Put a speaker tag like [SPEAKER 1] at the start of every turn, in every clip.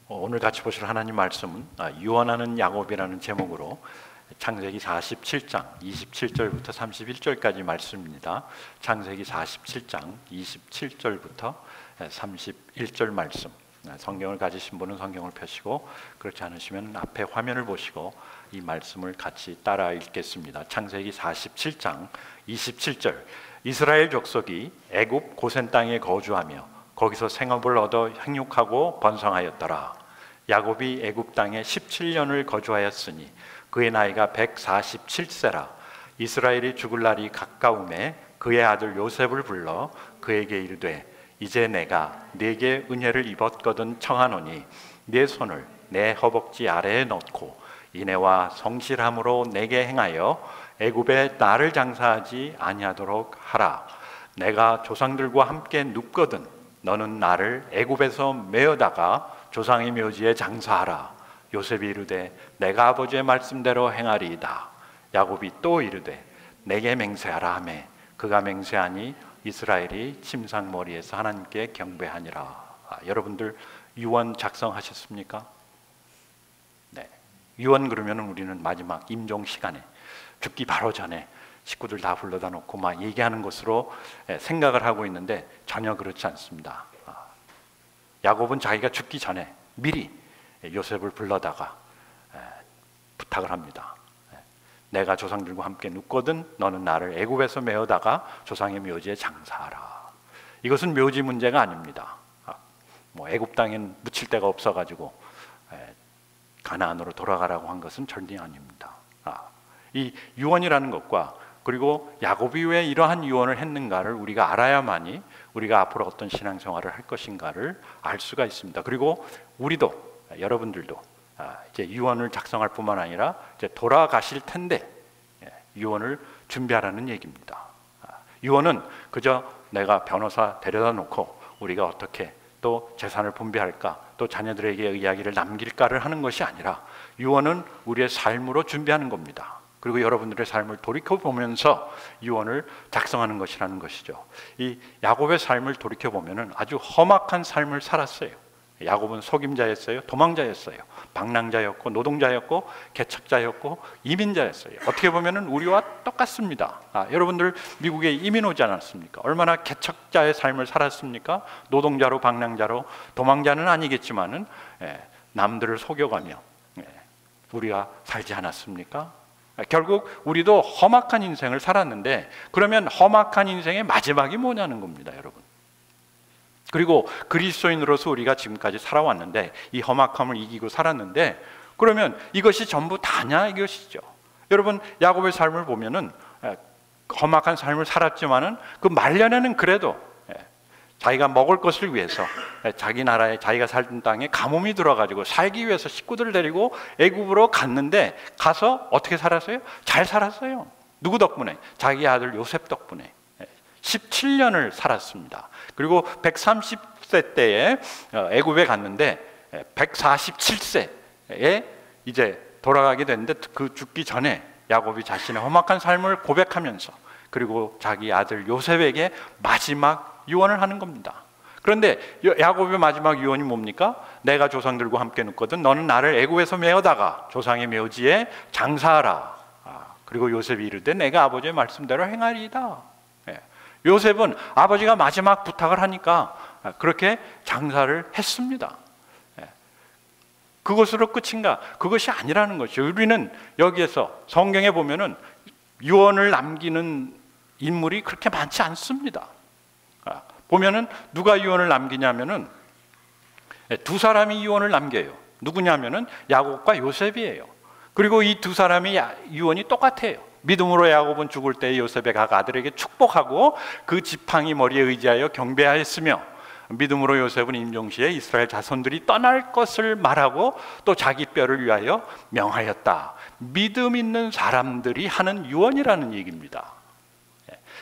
[SPEAKER 1] 오늘 같이 보실 하나님 말씀은 유언하는 야곱이라는 제목으로 창세기 47장 27절부터 31절까지 말씀입니다. 창세기 47장 27절부터 31절 말씀. 성경을 가지신 분은 성경을 펴시고, 그렇지 않으시면 앞에 화면을 보시고 이 말씀을 같이 따라 읽겠습니다. 창세기 47장 27절. 이스라엘 족속이 애굽 고센 땅에 거주하며 거기서 생업을 얻어 행육하고 번성하였더라. 야곱이 애굽 땅에 17년을 거주하였으니 그의 나이가 147세라. 이스라엘이 죽을 날이 가까움에 그의 아들 요셉을 불러 그에게 이르되, 이제 내가 네게 은혜를 입었거든 청하노니 네 손을 내 허벅지 아래에 넣고 인애와 성실함으로 내게 행하여 애굽에 나를 장사하지 아니하도록 하라. 내가 조상들과 함께 눕거든 너는 나를 애굽에서 메어다가 조상의 묘지에 장사하라. 요셉이 이르되, 내가 아버지의 말씀대로 행하리이다. 야곱이 또 이르되, 내게 맹세하라 하매 그가 맹세하니 이스라엘이 침상머리에서 하나님께 경배하니라. 여러분들 유언 작성하셨습니까? 네. 유언 그러면 우리는 마지막 임종 시간에 죽기 바로 전에 식구들 다 불러다 놓고 막 얘기하는 것으로 생각을 하고 있는데 전혀 그렇지 않습니다. 야곱은 자기가 죽기 전에 미리 요셉을 불러다가 부탁을 합니다. 내가 조상들과 함께 눕거든 너는 나를 애굽에서 메어다가 조상의 묘지에 장사하라. 이것은 묘지 문제가 아닙니다. 애굽 땅엔 묻힐 데가 없어가지고 가나안으로 돌아가라고 한 것은 절대 아닙니다. 이 유언이라는 것과 그리고 야곱이 왜 이러한 유언을 했는가를 우리가 알아야만이 우리가 앞으로 어떤 신앙생활을 할 것인가를 알 수가 있습니다. 그리고 우리도, 여러분들도 이제 유언을 작성할 뿐만 아니라 이제 돌아가실 텐데 유언을 준비하라는 얘기입니다. 유언은 그저 내가 변호사 데려다 놓고 우리가 어떻게 또 재산을 분배할까, 또 자녀들에게 이야기를 남길까를 하는 것이 아니라 유언은 우리의 삶으로 준비하는 겁니다. 그리고 여러분들의 삶을 돌이켜보면서 유언을 작성하는 것이라는 것이죠. 이 야곱의 삶을 돌이켜보면 아주 험악한 삶을 살았어요. 야곱은 속임자였어요, 도망자였어요, 방랑자였고 노동자였고 개척자였고 이민자였어요. 어떻게 보면 우리와 똑같습니다. 여러분들 미국에 이민 오지 않았습니까? 얼마나 개척자의 삶을 살았습니까? 노동자로, 방랑자로, 도망자는 아니겠지만은 남들을 속여가며 우리가 살지 않았습니까? 결국 우리도 험악한 인생을 살았는데, 그러면 험악한 인생의 마지막이 뭐냐는 겁니다, 여러분. 그리고 그리스도인으로서 우리가 지금까지 살아왔는데, 이 험악함을 이기고 살았는데, 그러면 이것이 전부 다냐 이것이죠. 여러분, 야곱의 삶을 보면은 험악한 삶을 살았지만은 그 말년에는 그래도 자기가 먹을 것을 위해서 자기 나라에, 자기가 살던 땅에 가뭄이 들어가지고 살기 위해서 식구들을 데리고 애굽으로 갔는데, 가서 어떻게 살았어요? 잘 살았어요. 누구 덕분에? 자기 아들 요셉 덕분에 17년을 살았습니다. 그리고 130세 때에 애굽에 갔는데 147세에 이제 돌아가게 됐는데, 그 죽기 전에 야곱이 자신의 험악한 삶을 고백하면서 그리고 자기 아들 요셉에게 마지막 유언을 하는 겁니다. 그런데 야곱의 마지막 유언이 뭡니까? 내가 조상들과 함께 눕거든 너는 나를 애굽에서 메어다가 조상의 묘지에 장사하라. 그리고 요셉이 이르되, 내가 아버지의 말씀대로 행하리이다. 요셉은 아버지가 마지막 부탁을 하니까 그렇게 장사를 했습니다. 그것으로 끝인가? 그것이 아니라는 것이죠. 우리는 여기에서 성경에 보면은 유언을 남기는 인물이 그렇게 많지 않습니다. 보면은 누가 유언을 남기냐면은 두 사람이 유언을 남겨요. 누구냐면은 야곱과 요셉이에요. 그리고 이 두 사람이 유언이 똑같아요. 믿음으로 야곱은 죽을 때 요셉의 각 아들에게 축복하고 그 지팡이 머리에 의지하여 경배하였으며, 믿음으로 요셉은 임종시에 이스라엘 자손들이 떠날 것을 말하고 또 자기 뼈를 위하여 명하였다. 믿음 있는 사람들이 하는 유언이라는 얘기입니다.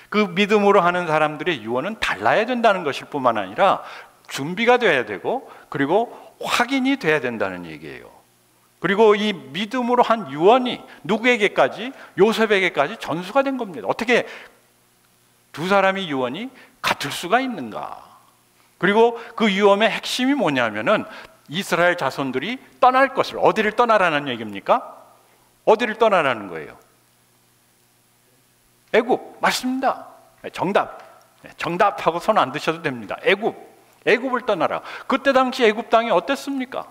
[SPEAKER 1] 그 믿음으로 하는 사람들의 유언은 달라야 된다는 것일 뿐만 아니라 준비가 돼야 되고 그리고 확인이 돼야 된다는 얘기예요. 그리고 이 믿음으로 한 유언이 누구에게까지? 요셉에게까지 전수가 된 겁니다. 어떻게 두 사람의 유언이 같을 수가 있는가? 그리고 그 유언의 핵심이 뭐냐면은 이스라엘 자손들이 떠날 것을, 어디를 떠나라는 얘기입니까? 어디를 떠나라는 거예요? 애굽. 맞습니다. 정답하고 손 안 드셔도 됩니다. 애굽을 떠나라. 그때 당시 애굽 땅이 어땠습니까?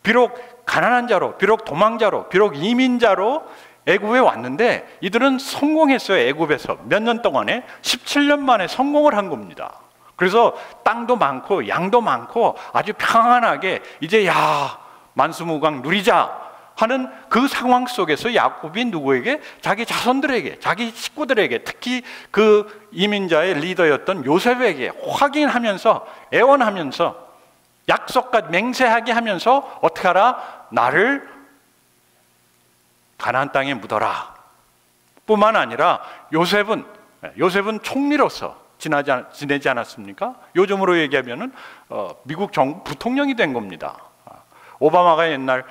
[SPEAKER 1] 비록 가난한 자로, 비록 도망자로, 비록 이민자로 애굽에 왔는데 이들은 성공했어요. 애굽에서 몇 년 동안에 17년 만에 성공을 한 겁니다. 그래서 땅도 많고 양도 많고 아주 평안하게 이제 만수무강 누리자 하는 그 상황 속에서 야곱이 누구에게? 자기 자손들에게, 자기 식구들에게, 특히 그 이민자의 리더였던 요셉에게 확인하면서, 애원하면서, 약속과 맹세하게 하면서 어떻게 하라? 나를 가나안 땅에 묻어라 뿐만 아니라 요셉은 총리로서 지내지 않았습니까? 요즘으로 얘기하면은 미국 정부 부통령이 된 겁니다. 오바마가 옛날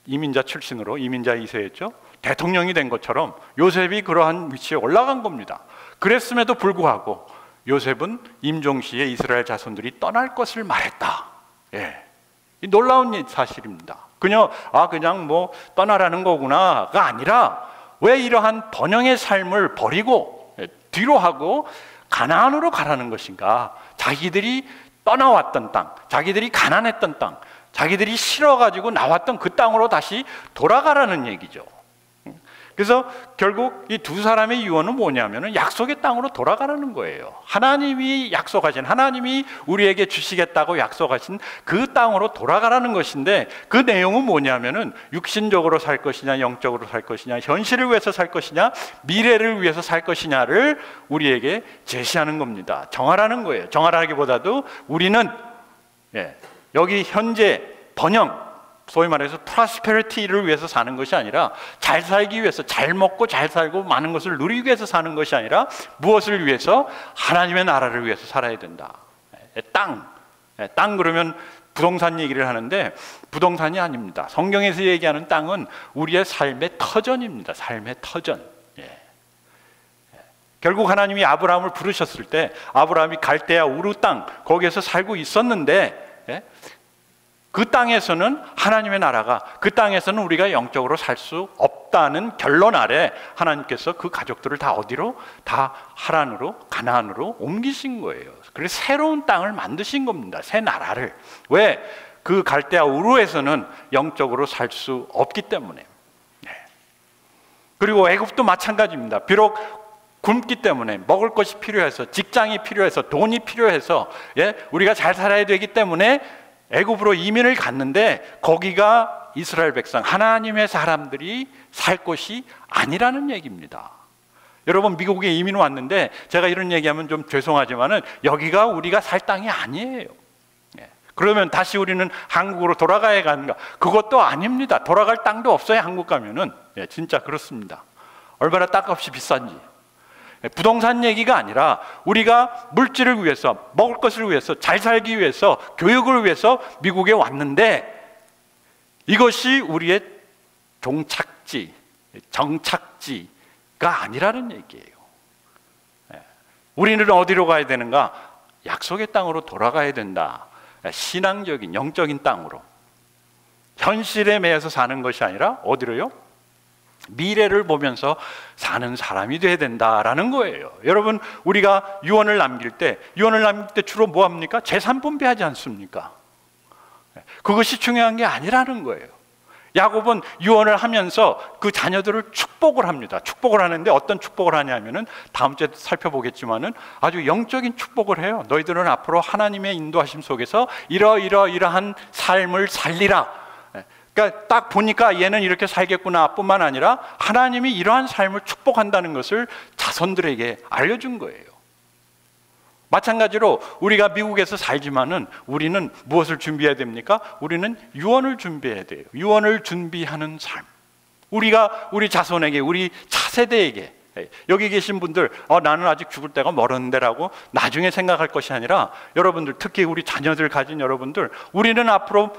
[SPEAKER 1] 이민자 출신으로 이민자 2세였죠. 대통령이 된 것처럼 요셉이 그러한 위치에 올라간 겁니다. 그랬음에도 불구하고 요셉은 임종시에 이스라엘 자손들이 떠날 것을 말했다. 이 놀라운 사실입니다. 그냥 뭐 떠나라는 거구나가 아니라 왜 이러한 번영의 삶을 버리고 뒤로 하고 가나안으로 가라는 것인가? 자기들이 떠나왔던 땅, 자기들이 가난했던 땅, 자기들이 싫어가지고 나왔던 그 땅으로 다시 돌아가라는 얘기죠. 그래서 결국 이 두 사람의 유언은 뭐냐면은 약속의 땅으로 돌아가라는 거예요. 하나님이 약속하신, 하나님이 우리에게 주시겠다고 약속하신 그 땅으로 돌아가라는 것인데, 그 내용은 뭐냐면은 육신적으로 살 것이냐, 영적으로 살 것이냐, 현실을 위해서 살 것이냐, 미래를 위해서 살 것이냐를 우리에게 제시하는 겁니다. 정하라는 거예요. 정하라기보다도 우리는 여기 현재 번영, 소위 말해서 프로스페리티를 위해서 사는 것이 아니라, 잘 살기 위해서, 잘 먹고 잘 살고 많은 것을 누리기 위해서 사는 것이 아니라 무엇을 위해서? 하나님의 나라를 위해서 살아야 된다. 땅 그러면 부동산 얘기를 하는데 부동산이 아닙니다. 성경에서 얘기하는 땅은 우리의 삶의 터전입니다. 삶의 터전. 결국 하나님이 아브라함을 부르셨을 때 아브라함이 갈대아 우르 땅, 거기에서 살고 있었는데 그 땅에서는 하나님의 나라가, 그 땅에서는 우리가 영적으로 살 수 없다는 결론 아래 하나님께서 그 가족들을 다 어디로? 다 하란으로, 가나안으로 옮기신 거예요. 그래서 새로운 땅을 만드신 겁니다. 새 나라를. 왜? 그 갈대아 우르에서는 영적으로 살 수 없기 때문에. 그리고 애굽도 마찬가지입니다. 비록 굶기 때문에, 먹을 것이 필요해서, 직장이 필요해서, 돈이 필요해서, 우리가 잘 살아야 되기 때문에 애굽으로 이민을 갔는데 거기가 이스라엘 백성, 하나님의 사람들이 살 곳이 아니라는 얘기입니다. 여러분, 미국에 이민 왔는데 제가 이런 얘기하면 좀 죄송하지만은 여기가 우리가 살 땅이 아니에요. 그러면 다시 우리는 한국으로 돌아가야 하는가? 그것도 아닙니다. 돌아갈 땅도 없어요. 한국 가면은. 진짜 그렇습니다. 얼마나 땅값이 비싼지. 부동산 얘기가 아니라 우리가 물질을 위해서, 먹을 것을 위해서, 잘 살기 위해서, 교육을 위해서 미국에 왔는데 이것이 우리의 종착지, 정착지가 아니라는 얘기예요. 우리는 어디로 가야 되는가? 약속의 땅으로 돌아가야 된다. 신앙적인, 영적인 땅으로. 현실에 매여서 사는 것이 아니라 어디로요? 미래를 보면서 사는 사람이 돼야 된다라는 거예요. 여러분, 우리가 유언을 남길 때 주로 뭐 합니까? 재산 분배하지 않습니까? 그것이 중요한 게 아니라는 거예요. 야곱은 유언을 하면서 그 자녀들을 축복을 합니다. 축복을 하는데 어떤 축복을 하냐면은 다음 주에 살펴보겠지만은 아주 영적인 축복을 해요. 너희들은 앞으로 하나님의 인도하심 속에서 이러한 삶을 살리라. 그러니까 딱 보니까 얘는 이렇게 살겠구나 뿐만 아니라 하나님이 이러한 삶을 축복한다는 것을 자손들에게 알려준 거예요. 마찬가지로 우리가 미국에서 살지만은 우리는 무엇을 준비해야 됩니까? 우리는 유언을 준비해야 돼요. 유언을 준비하는 삶. 우리가 우리 자손에게, 우리 차세대에게, 여기 계신 분들 나는 아직 죽을 때가 멀었는데라고 나중에 생각할 것이 아니라, 여러분들, 특히 우리 자녀들 가진 여러분들, 우리는 앞으로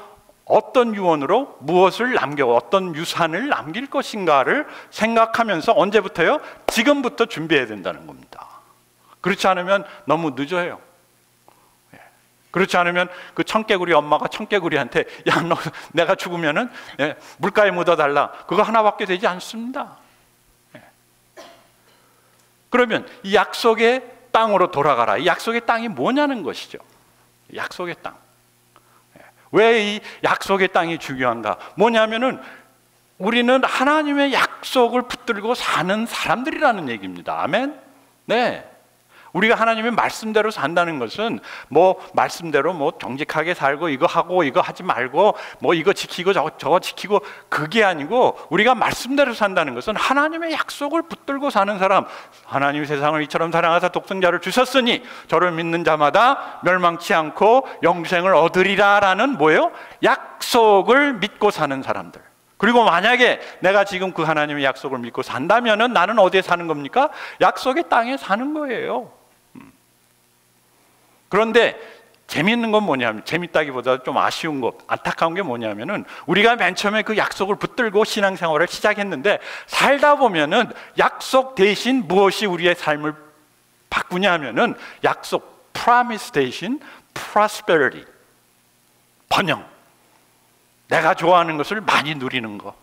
[SPEAKER 1] 어떤 유언으로 무엇을 어떤 유산을 남길 것인가를 생각하면서 언제부터요? 지금부터 준비해야 된다는 겁니다. 그렇지 않으면 너무 늦어요. 그렇지 않으면 그 청개구리 엄마가 청개구리한테 야, 너 내가 죽으면은 물가에 묻어달라, 그거 하나밖에 되지 않습니다. 그러면 이 약속의 땅으로 돌아가라. 이 약속의 땅이 뭐냐는 것이죠. 약속의 땅. 왜 이 약속의 땅이 중요한가? 뭐냐면은 우리는 하나님의 약속을 붙들고 사는 사람들이라는 얘기입니다. 아멘? 네. 우리가 하나님의 말씀대로 산다는 것은 뭐 말씀대로 뭐 정직하게 살고 이거 하고 이거 하지 말고 뭐 이거 지키고 저거 지키고, 그게 아니고 우리가 말씀대로 산다는 것은 하나님의 약속을 붙들고 사는 사람. 하나님이 세상을 이처럼 사랑하사 독생자를 주셨으니 저를 믿는 자마다 멸망치 않고 영생을 얻으리라 라는 뭐예요? 약속을 믿고 사는 사람들. 그리고 만약에 내가 지금 그 하나님의 약속을 믿고 산다면은 나는 어디에 사는 겁니까? 약속의 땅에 사는 거예요. 그런데 재미있는 건 뭐냐면, 재밌다기보다 좀 아쉬운 것, 안타까운 게 뭐냐면은 우리가 맨 처음에 그 약속을 붙들고 신앙생활을 시작했는데 살다 보면은 약속 대신 무엇이 우리의 삶을 바꾸냐 하면은 약속, promise 대신 prosperity, 번영, 내가 좋아하는 것을 많이 누리는 거.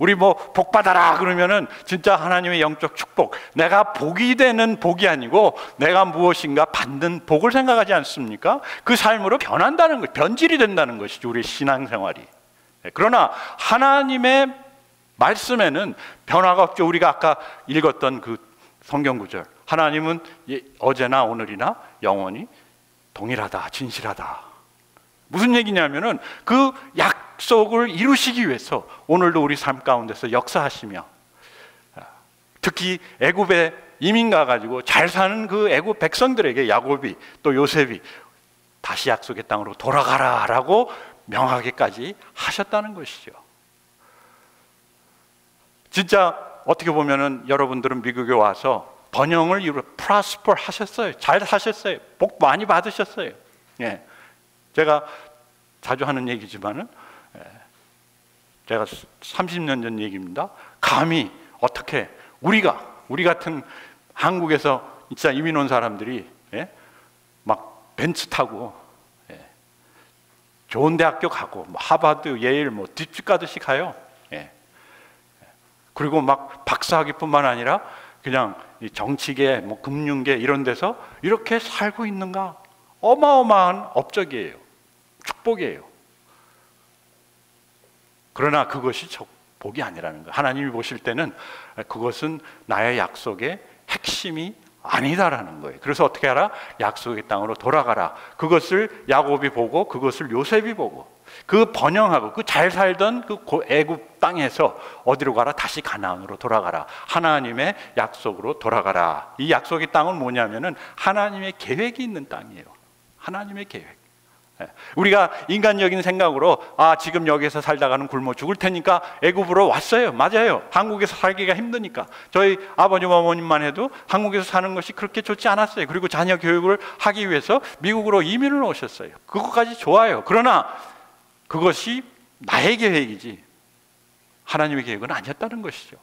[SPEAKER 1] 우리 뭐 복 받아라 그러면은 진짜 하나님의 영적 축복, 내가 복이 되는 복이 아니고 내가 무엇인가 받는 복을 생각하지 않습니까? 그 삶으로 변한다는 것, 변질이 된다는 것이죠, 우리 신앙생활이. 그러나 하나님의 말씀에는 변화가 없죠. 우리가 아까 읽었던 그 성경 구절, 하나님은 어제나 오늘이나 영원히 동일하다, 진실하다. 무슨 얘기냐면은 그 약속을 이루시기 위해서 오늘도 우리 삶 가운데서 역사하시며, 특히 애굽에 이민 가가지고 잘 사는 그 애굽 백성들에게 야곱이 또 요셉이 다시 약속의 땅으로 돌아가라라고 명하게까지 하셨다는 것이죠. 진짜 어떻게 보면은 여러분들은 미국에 와서 번영을 이루어 prosper 하셨어요. 잘 사셨어요. 복 많이 받으셨어요. 제가 자주 하는 얘기지만은 제가 30년 전 얘기입니다. 감히 어떻게 우리 같은 한국에서 진짜 이민 온 사람들이 막 벤츠 타고 좋은 대학교 가고 뭐 하버드, 예일 뭐 뒷집 가듯이 가요. 그리고 막 박사학위뿐만 아니라 그냥 정치계, 뭐 금융계 이런 데서 이렇게 살고 있는가? 어마어마한 업적이에요. 축복이에요. 그러나 그것이 복이 아니라는 거예요. 하나님이 보실 때는 그것은 나의 약속의 핵심이 아니다라는 거예요. 그래서 어떻게 하라? 약속의 땅으로 돌아가라. 그것을 야곱이 보고 그것을 요셉이 보고 그 번영하고 그 잘 살던 그 애굽 땅에서 어디로 가라? 다시 가나안으로 돌아가라. 하나님의 약속으로 돌아가라. 이 약속의 땅은 뭐냐면은 하나님의 계획이 있는 땅이에요. 하나님의 계획. 우리가 인간적인 생각으로 지금 여기서 살다가는 굶어 죽을 테니까 애굽으로 왔어요. 맞아요. 한국에서 살기가 힘드니까. 저희 아버님 어머님만 해도 한국에서 사는 것이 그렇게 좋지 않았어요. 그리고 자녀 교육을 하기 위해서 미국으로 이민을 오셨어요. 그것까지 좋아요. 그러나 그것이 나의 계획이지 하나님의 계획은 아니었다는 것이죠.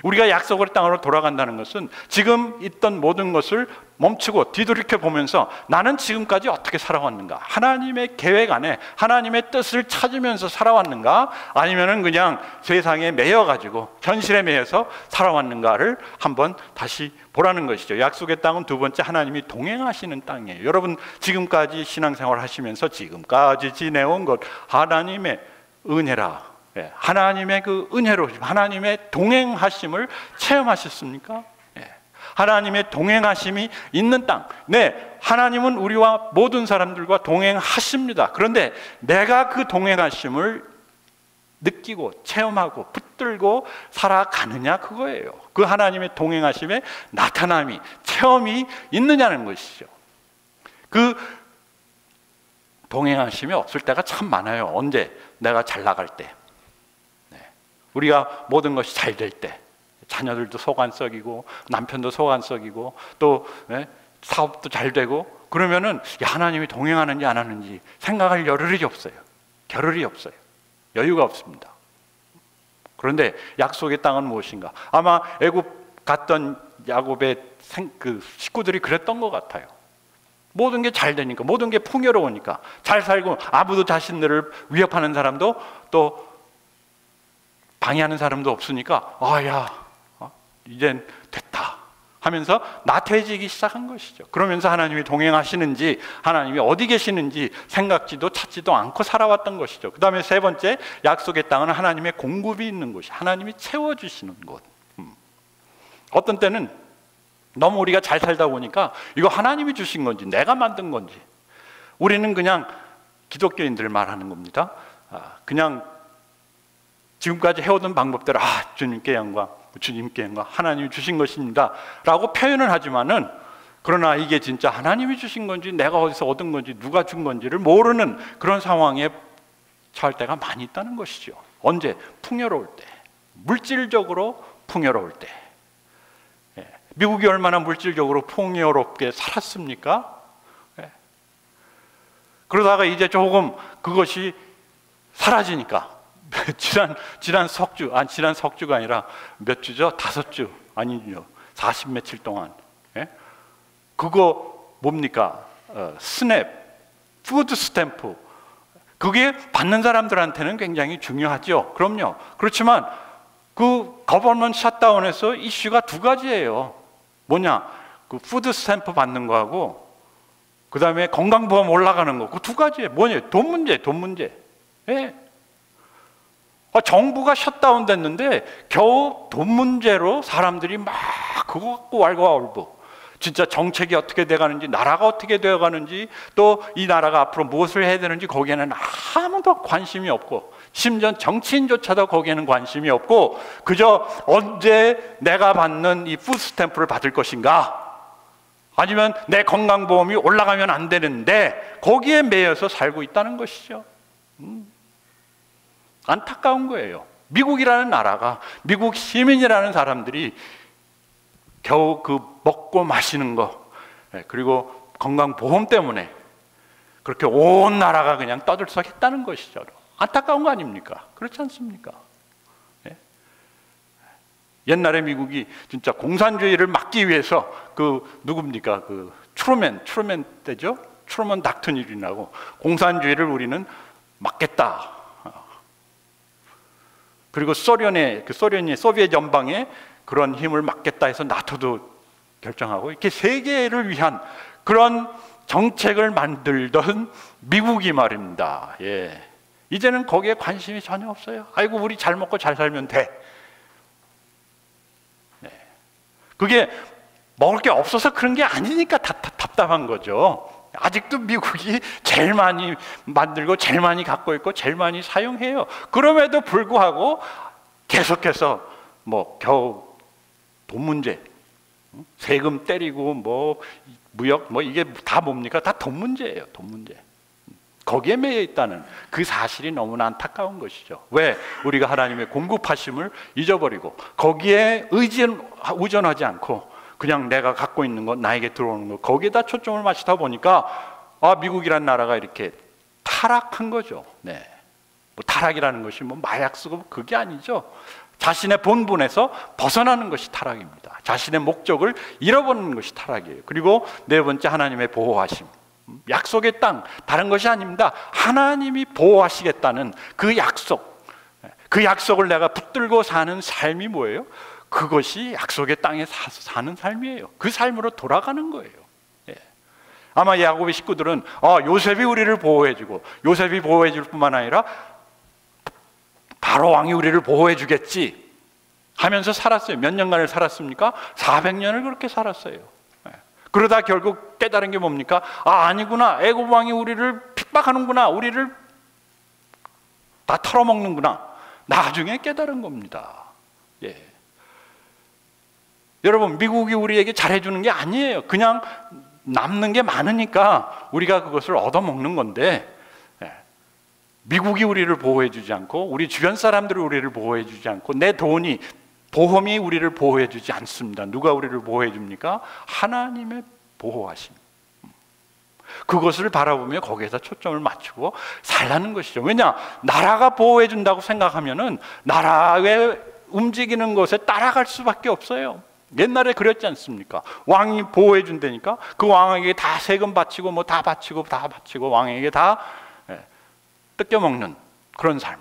[SPEAKER 1] 우리가 약속의 땅으로 돌아간다는 것은 지금 있던 모든 것을 멈추고 뒤돌이켜 보면서 나는 지금까지 어떻게 살아왔는가? 하나님의 계획 안에 하나님의 뜻을 찾으면서 살아왔는가? 아니면은 그냥 세상에 매여가지고 현실에 매여서 살아왔는가를 한번 다시 보라는 것이죠. 약속의 땅은 두 번째, 하나님이 동행하시는 땅이에요. 여러분 지금까지 신앙생활 하시면서 지금까지 지내온 것 하나님의 은혜라. 하나님의 그 은혜로 하나님의 동행하심을 체험하셨습니까? 하나님의 동행하심이 있는 땅. 하나님은 우리와 모든 사람들과 동행하십니다. 그런데 내가 그 동행하심을 느끼고 체험하고 붙들고 살아가느냐, 그거예요. 그 하나님의 동행하심의 나타남이, 체험이 있느냐는 것이죠. 그 동행하심이 없을 때가 참 많아요. 언제? 내가 잘 나갈 때, 우리가 모든 것이 잘 될 때, 자녀들도 속 안 썩이고 남편도 속 안 썩이고 또 사업도 잘 되고 그러면은 하나님이 동행하는지 안 하는지 생각할 겨를이 없어요. 겨를이 없어요. 여유가 없습니다. 그런데 약속의 땅은 무엇인가? 아마 애굽 갔던 야곱의 그 식구들이 그랬던 것 같아요. 모든 게 잘 되니까, 모든 게 풍요로우니까, 잘 살고 아무도 자신들을 위협하는 사람도 또 방해하는 사람도 없으니까 이젠 됐다 하면서 나태해지기 시작한 것이죠. 그러면서 하나님이 동행하시는지, 하나님이 어디 계시는지 생각지도 찾지도 않고 살아왔던 것이죠. 그 다음에 세 번째, 약속의 땅은 하나님의 공급이 있는 곳이, 하나님이 채워주시는 곳. 어떤 때는 너무 우리가 잘 살다 보니까 이거 하나님이 주신 건지 내가 만든 건지, 우리는 그냥 기독교인들 말하는 겁니다. 그냥 지금까지 해오던 방법대로 주님께 영광, 주님께 영광, 하나님이 주신 것입니다 라고 표현을 하지만은, 그러나 이게 진짜 하나님이 주신 건지 내가 어디서 얻은 건지 누가 준 건지를 모르는 그런 상황에 처할 때가 많이 있다는 것이죠. 언제? 풍요로울 때, 물질적으로 풍요로울 때. 미국이 얼마나 물질적으로 풍요롭게 살았습니까? 그러다가 이제 조금 그것이 사라지니까 지난 석주가 아니라 몇 주죠? 5주 아니죠, 40 며칠 동안 그거 뭡니까? 스냅, 푸드 스탬프, 그게 받는 사람들한테는 굉장히 중요하죠. 그럼요. 그렇지만 그 거버먼트 셧다운에서 이슈가 두 가지예요. 뭐냐? 그 푸드 스탬프 받는 거하고 그 다음에 건강보험 올라가는 거, 그 두 가지예요. 뭐냐? 돈 문제. 정부가 셧다운 됐는데 겨우 돈 문제로 사람들이 막 그거 갖고 왈가왈부, 진짜 정책이 어떻게 돼가는지, 나라가 어떻게 되어가는지, 또 이 나라가 앞으로 무엇을 해야 되는지 거기에는 아무도 관심이 없고, 심지어 정치인조차도 거기에는 관심이 없고, 그저 언제 내가 받는 이 푸드 스탬프를 받을 것인가, 아니면 내 건강보험이 올라가면 안 되는데 거기에 매여서 살고 있다는 것이죠. 안타까운 거예요. 미국이라는 나라가, 미국 시민이라는 사람들이 겨우 그 먹고 마시는 거, 그리고 건강보험 때문에 그렇게 온 나라가 그냥 떠들썩했다는 것이죠. 안타까운 거 아닙니까? 그렇지 않습니까? 옛날에 미국이 진짜 공산주의를 막기 위해서 누굽니까? 트루먼 때죠? 트루먼 닥트린이라고, 공산주의를 우리는 막겠다. 그리고 소련이 소비에트 연방에 그런 힘을 막겠다 해서 나토도 결정하고, 이렇게 세계를 위한 그런 정책을 만들던 미국이 말입니다. 이제는 거기에 관심이 전혀 없어요. 아이고, 우리 잘 먹고 잘 살면 돼. 그게 먹을 게 없어서 그런 게 아니니까 답답한 거죠. 아직도 미국이 제일 많이 만들고 제일 많이 갖고 있고 제일 많이 사용해요. 그럼에도 불구하고 계속해서 겨우 돈 문제, 세금 때리고 무역 이게 다 뭡니까? 다 돈 문제예요. 돈 문제. 거기에 매여 있다는 그 사실이 너무나 안타까운 것이죠. 왜? 우리가 하나님의 공급하심을 잊어버리고 거기에 의존하지 않고 그냥 내가 갖고 있는 것, 나에게 들어오는 것, 거기에다 초점을 맞추다 보니까 미국이라는 나라가 이렇게 타락한 거죠. 타락이라는 것이 마약 쓰고 그게 아니죠. 자신의 본분에서 벗어나는 것이 타락입니다. 자신의 목적을 잃어버리는 것이 타락이에요. 그리고 네 번째, 하나님의 보호하심. 약속의 땅, 다른 것이 아닙니다. 하나님이 보호하시겠다는 그 약속, 그 약속을 내가 붙들고 사는 삶이 뭐예요? 그것이 약속의 땅에 사는 삶이에요. 그 삶으로 돌아가는 거예요. 아마 야곱의 식구들은 요셉이 우리를 보호해주고, 요셉이 보호해줄 뿐만 아니라 바로 왕이 우리를 보호해주겠지 하면서 살았어요. 몇 년간을 살았습니까? 400년을 그렇게 살았어요. 그러다 결국 깨달은 게 뭡니까? 아니구나, 애굽 왕이 우리를 핍박하는구나, 우리를 다 털어먹는구나. 나중에 깨달은 겁니다. 여러분, 미국이 우리에게 잘해주는 게 아니에요. 그냥 남는 게 많으니까 우리가 그것을 얻어먹는 건데, 미국이 우리를 보호해주지 않고, 우리 주변 사람들이 우리를 보호해주지 않고, 내 돈이, 보험이 우리를 보호해주지 않습니다. 누가 우리를 보호해줍니까? 하나님의 보호하심. 그것을 바라보며 거기에다 초점을 맞추고 살라는 것이죠. 왜냐? 나라가 보호해준다고 생각하면은 나라의 움직이는 것에 따라갈 수밖에 없어요. 옛날에 그랬지 않습니까? 왕이 보호해 준다니까 그 왕에게 다 세금 바치고 뭐 다 바치고 왕에게 다 뜯겨 먹는 그런 삶.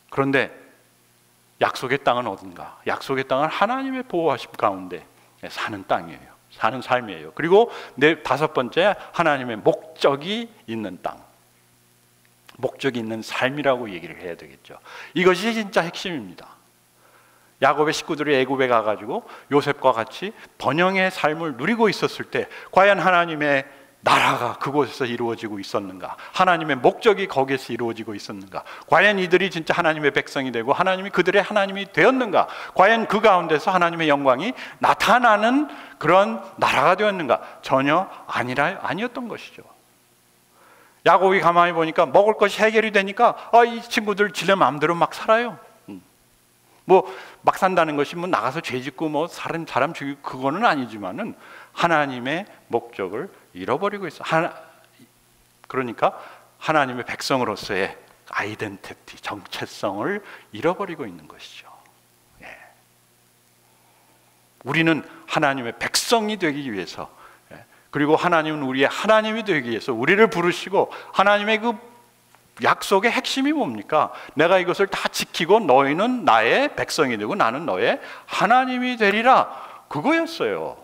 [SPEAKER 1] 그런데 약속의 땅은 어딘가? 약속의 땅은 하나님의 보호하심 가운데 사는 땅이에요. 사는 삶이에요. 그리고 다섯 번째, 하나님의 목적이 있는 땅. 목적이 있는 삶이라고 얘기를 해야 되겠죠. 이것이 진짜 핵심입니다. 야곱의 식구들이 애굽에 가가지고 요셉과 같이 번영의 삶을 누리고 있었을 때 과연 하나님의 나라가 그곳에서 이루어지고 있었는가? 하나님의 목적이 거기에서 이루어지고 있었는가? 과연 이들이 진짜 하나님의 백성이 되고 하나님이 그들의 하나님이 되었는가? 과연 그 가운데서 하나님의 영광이 나타나는 그런 나라가 되었는가? 전혀 아니었던 것이죠. 야곱이 가만히 보니까 먹을 것이 해결이 되니까 이 친구들 지네 마음대로 막 살아요. 뭐 막 산다는 것이 뭐 나가서 죄 짓고 뭐 사람 죽이고 그거는 아니지만은 하나님의 목적을 잃어버리고 있어. 그러니까 하나님의 백성으로서의 아이덴티티, 정체성을 잃어버리고 있는 것이죠. 우리는 하나님의 백성이 되기 위해서, 그리고 하나님은 우리의 하나님이 되기 위해서 우리를 부르시고 하나님의 그 약속의 핵심이 뭡니까? 내가 이것을 다 지키고 너희는 나의 백성이 되고 나는 너의 하나님이 되리라. 그거였어요.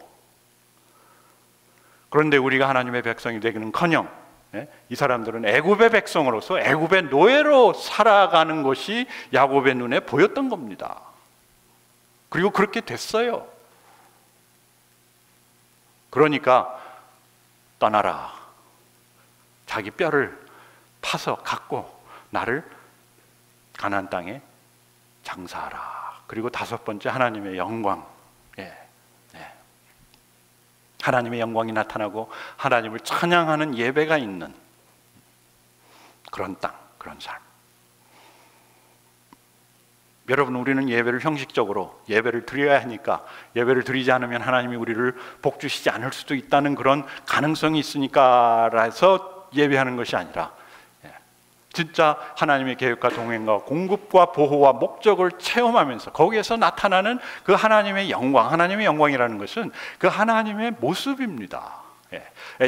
[SPEAKER 1] 그런데 우리가 하나님의 백성이 되기는커녕 이 사람들은 애굽의 백성으로서 애굽의 노예로 살아가는 것이 야곱의 눈에 보였던 겁니다. 그리고 그렇게 됐어요. 그러니까 떠나라. 자기 뼈를 파서 갖고 나를 가나안 땅에 장사하라. 그리고 다섯 번째, 하나님의 영광. 하나님의 영광이 나타나고 하나님을 찬양하는 예배가 있는 그런 땅, 그런 삶. 여러분, 우리는 예배를 형식적으로 예배를 드려야 하니까 예배를 드리지 않으면 하나님이 우리를 복 주시지 않을 수도 있다는 그런 가능성이 있으니까라서 예배하는 것이 아니라 진짜 하나님의 계획과 동행과 공급과 보호와 목적을 체험하면서 거기에서 나타나는 그 하나님의 영광, 하나님의 영광이라는 것은 그 하나님의 모습입니다.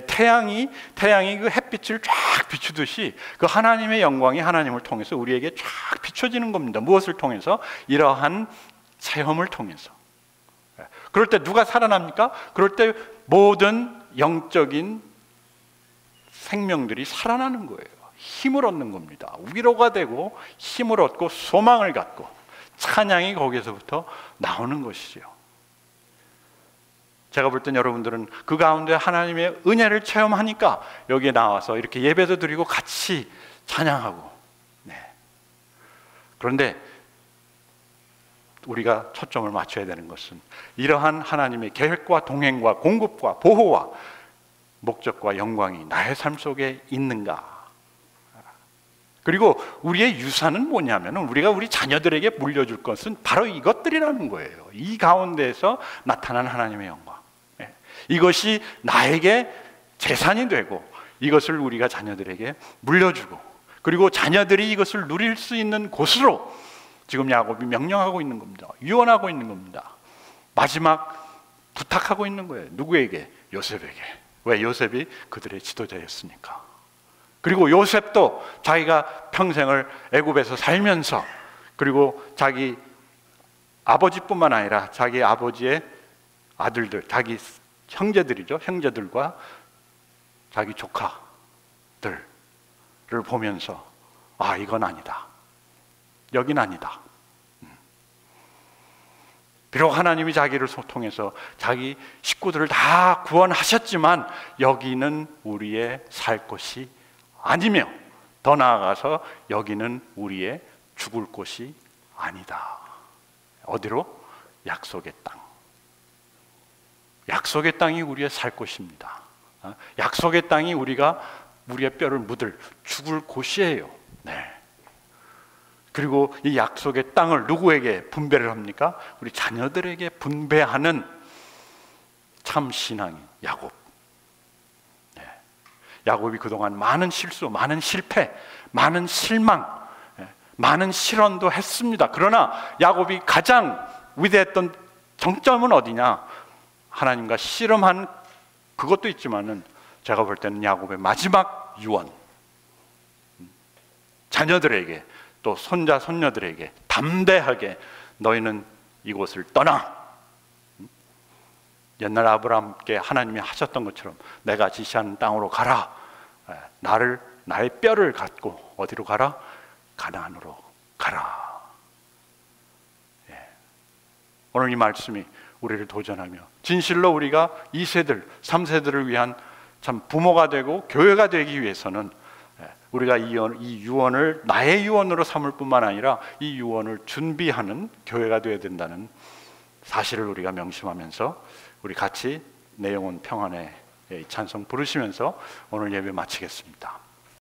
[SPEAKER 1] 태양이 그 햇빛을 쫙 비추듯이 그 하나님의 영광이 하나님을 통해서 우리에게 쫙 비춰지는 겁니다. 무엇을 통해서? 이러한 체험을 통해서. 그럴 때 누가 살아납니까? 그럴 때 모든 영적인 생명들이 살아나는 거예요. 힘을 얻는 겁니다. 위로가 되고 힘을 얻고 소망을 갖고 찬양이 거기에서부터 나오는 것이죠. 제가 볼 땐 여러분들은 그 가운데 하나님의 은혜를 체험하니까 여기에 나와서 이렇게 예배도 드리고 같이 찬양하고. 그런데 우리가 초점을 맞춰야 되는 것은 이러한 하나님의 계획과 동행과 공급과 보호와 목적과 영광이 나의 삶 속에 있는가? 그리고 우리의 유산은 뭐냐면 우리가 우리 자녀들에게 물려줄 것은 바로 이것들이라는 거예요. 이 가운데에서 나타난 하나님의 영광. 이것이 나에게 재산이 되고 이것을 우리가 자녀들에게 물려주고 그리고 자녀들이 이것을 누릴 수 있는 곳으로 지금 야곱이 명령하고 있는 겁니다. 유언하고 있는 겁니다. 마지막 부탁하고 있는 거예요. 누구에게? 요셉에게. 왜? 요셉이 그들의 지도자였으니까. 그리고 요셉도 자기가 평생을 애굽에서 살면서 그리고 자기 아버지뿐만 아니라 자기 아버지의 아들들, 자기 형제들이죠. 형제들과 자기 조카들을 보면서 이건 아니다. 여긴 아니다. 비록 하나님이 자기를 통해서 자기 식구들을 다 구원하셨지만 여기는 우리의 살 곳이 아니며 더 나아가서 여기는 우리의 죽을 곳이 아니다. 어디로? 약속의 땅. 약속의 땅이 우리의 살 곳입니다. 약속의 땅이 우리의 뼈를 묻을 죽을 곳이에요. 그리고 이 약속의 땅을 누구에게 분배를 합니까? 우리 자녀들에게 분배하는 참 신앙인 야곱. 야곱이 그동안 많은 실수, 많은 실패, 많은 실망, 많은 실언도 했습니다. 그러나 야곱이 가장 위대했던 정점은 어디냐? 하나님과 씨름한 그것도 있지만은 제가 볼 때는 야곱의 마지막 유언, 자녀들에게 또 손자 손녀들에게 담대하게 너희는 이곳을 떠나, 옛날 아브라함께 하나님이 하셨던 것처럼 내가 지시하는 땅으로 가라. 나의 뼈를 갖고 어디로 가라? 가나안으로 가라. 오늘 이 말씀이 우리를 도전하며 진실로 우리가 2세들, 3세들을 위한 참 부모가 되고 교회가 되기 위해서는 우리가 이 유언을 나의 유언으로 삼을 뿐만 아니라 이 유언을 준비하는 교회가 되어야 된다는 사실을 우리가 명심하면서 우리 같이 내 영혼 평안의 찬송 부르시면서 오늘 예배 마치겠습니다.